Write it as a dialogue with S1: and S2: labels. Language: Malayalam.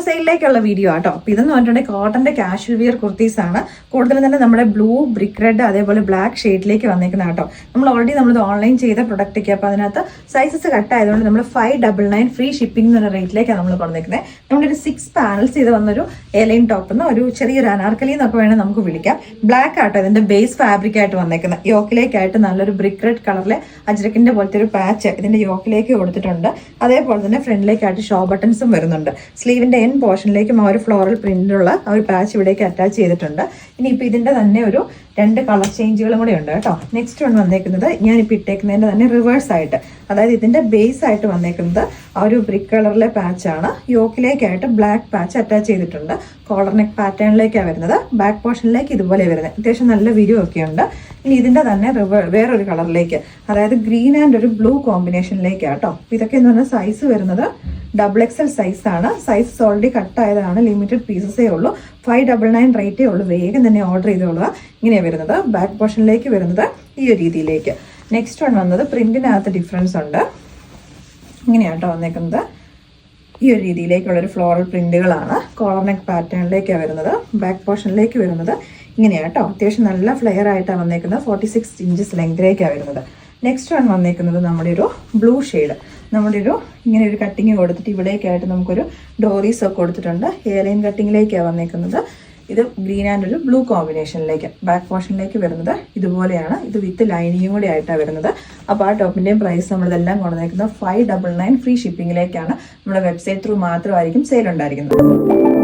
S1: സെയിലിലേക്കുള്ള വീഡിയോ ആട്ടോ. അപ്പോൾ ഇതെന്ന് പറഞ്ഞിട്ടുണ്ടെങ്കിൽ കോട്ടന്റെ കാഷ്വൽ വിയർ കുർത്തീസ് ആണ്. കൂടുതലും തന്നെ നമ്മുടെ ബ്ലൂ, ബ്രിക്ക് റെഡ്, അതേപോലെ ബ്ലാക്ക് ഷെയ്ഡിലേക്ക് വന്നിരിക്കുന്ന ആട്ടോ. നമ്മൾ ഓൾറെഡി നമ്മളിത് ഓൺലൈൻ ചെയ്ത പ്രൊഡക്റ്റ് ഒക്കെ. അപ്പോൾ അതിനകത്ത് സൈസസ് കട്ട് ആയതുകൊണ്ട് നമ്മൾ 599 ഫ്രീ ഷിപ്പിംഗ് എന്ന റേറ്റിലേക്കാണ് നമ്മൾ പറഞ്ഞിരിക്കുന്നത്. നമ്മളൊരു 6 പാനൽസ് ചെയ്ത് വന്നൊരു എലൈൻ ടോപ്പ് എന്ന് ഒരു ചെറിയൊരു അനാർക്കലി എന്നൊക്കെ വേണമെങ്കിൽ നമുക്ക് വിളിക്കാം. ബ്ലാക്ക് ആട്ടോ ഇതിന്റെ ബേസ് ഫാബ്രിക് ആയിട്ട് വന്നേക്കുന്നത്. യോക്കിലേക്കായിട്ട് നല്ലൊരു ബ്രിക്ക് റെഡ് കളറിലെ അജ്രക്കിന്റെ പോലത്തെ ഒരു പാച്ച് ഇതിന്റെ യോക്കിലേക്ക് കൊടുത്തിട്ടുണ്ട്. അതേപോലെ തന്നെ ഫ്രണ്ടിലേക്കായിട്ട് ഷോ ബട്ടൺസും വരുന്നുണ്ട്. സ്ലീവിന്റെ എൻ പോർഷനിലേക്കും ആ ഒരു ഫ്ലോറൽ പ്രിന്റിലുള്ള ആ ഒരു പാച്ച് ഇവിടേക്ക് അറ്റാച്ച് ചെയ്തിട്ടുണ്ട്. ഇനിയിപ്പോൾ ഇതിന്റെ തന്നെ ഒരു 2 കളർ ചേഞ്ചുകളും കൂടെ ഉണ്ട് കേട്ടോ. നെക്സ്റ്റ് വൺ വന്നേക്കുന്നത് ഞാനിപ്പോൾ ഇട്ടേക്കുന്നതിന്റെ തന്നെ റിവേഴ്സ് ആയിട്ട്, അതായത് ഇതിന്റെ ബേസ് ആയിട്ട് വന്നേക്കുന്നത് ആ ഒരു ബ്രിക്ക് കളറിലെ പാച്ചാണ്. യോക്കിലേക്കായിട്ട് ബ്ലാക്ക് പാച്ച് അറ്റാച്ച് ചെയ്തിട്ടുണ്ട്. കോളർ നെക്ക് പാറ്റേണിലേക്കാണ് വരുന്നത്. ബാക്ക് പോർഷനിലേക്ക് ഇതുപോലെ വരുന്നത്. അത്യാവശ്യം നല്ല വിരിവ് ഒക്കെ ഉണ്ട്. ഇനി ഇതിന്റെ തന്നെ വേറൊരു കളറിലേക്ക്, അതായത് ഗ്രീൻ ആൻഡ് ഒരു ബ്ലൂ കോമ്പിനേഷനിലേക്കാട്ടോ. ഇതൊക്കെ എന്ന് പറഞ്ഞാൽ സൈസ് വരുന്നത് XXL സൈസാണ്. സൈസ് ഓൾറെഡി കട്ടായതാണ്. ലിമിറ്റഡ് പീസസേ ഉള്ളൂ. 599 റേറ്റേ ഉള്ളൂ. വേഗം തന്നെ ഓർഡർ ചെയ്തോളുക. ഇങ്ങനെയാണ് വരുന്നത്. ബാക്ക് പോർഷനിലേക്ക് വരുന്നത് ഈ ഒരു രീതിയിലേക്ക്. നെക്സ്റ്റ് വൺ വന്നത് പ്രിന്റിനകത്ത് ഡിഫറൻസ് ഉണ്ട്. ഇങ്ങനെയാട്ടോ വന്നേക്കുന്നത്. ഈ ഒരു രീതിയിലേക്കുള്ളൊരു ഫ്ലോറൽ പ്രിന്റുകളാണ്. കോളർ നെക്ക് പാറ്റേണിലേക്കാണ് വരുന്നത്. ബാക്ക് പോർഷനിലേക്ക് വരുന്നത് ഇങ്ങനെയാട്ടോ. അത്യാവശ്യം നല്ല ഫ്ലെയർ ആയിട്ടാണ് വന്നേക്കുന്നത്. 46 ഇഞ്ചസ് ലെങ്തിലേക്കാണ് വരുന്നത്. നെക്സ്റ്റ് വൺ വന്നേക്കുന്നത് നമ്മുടെ ഒരു ബ്ലൂ ഷെയ്ഡ്. നമ്മുടെ ഒരു ഇങ്ങനെ ഒരു കട്ടിങ് കൊടുത്തിട്ട് ഇവിടേക്കായിട്ട് നമുക്കൊരു ഡോറീസ് ഒക്കെ കൊടുത്തിട്ടുണ്ട്. ഹെയർ ലൈൻ കട്ടിങ്ങിലേക്കാണ് വന്നേക്കുന്നത്. ഇത് ഗ്രീൻ ആൻഡ് ഒരു ബ്ലൂ കോമ്പിനേഷനിലേക്ക്. ബാക്ക് പോർഷനിലേക്ക് വരുന്നത് ഇതുപോലെയാണ്. ഇത് വിത്ത് ലൈനിങ്ങും കൂടി ആയിട്ടാണ് വരുന്നത്. അപ്പോൾ ആ ടോപ്പിൻ്റെയും പ്രൈസ് നമ്മളിതെല്ലാം കൊണ്ടുവന്നേക്കുന്നത് 599 ഫ്രീ ഷിപ്പിങ്ങിലേക്കാണ്. നമ്മുടെ വെബ്സൈറ്റ് ത്രൂ മാത്രമായിരിക്കും സെയിൽ ഉണ്ടായിരിക്കുന്നത്.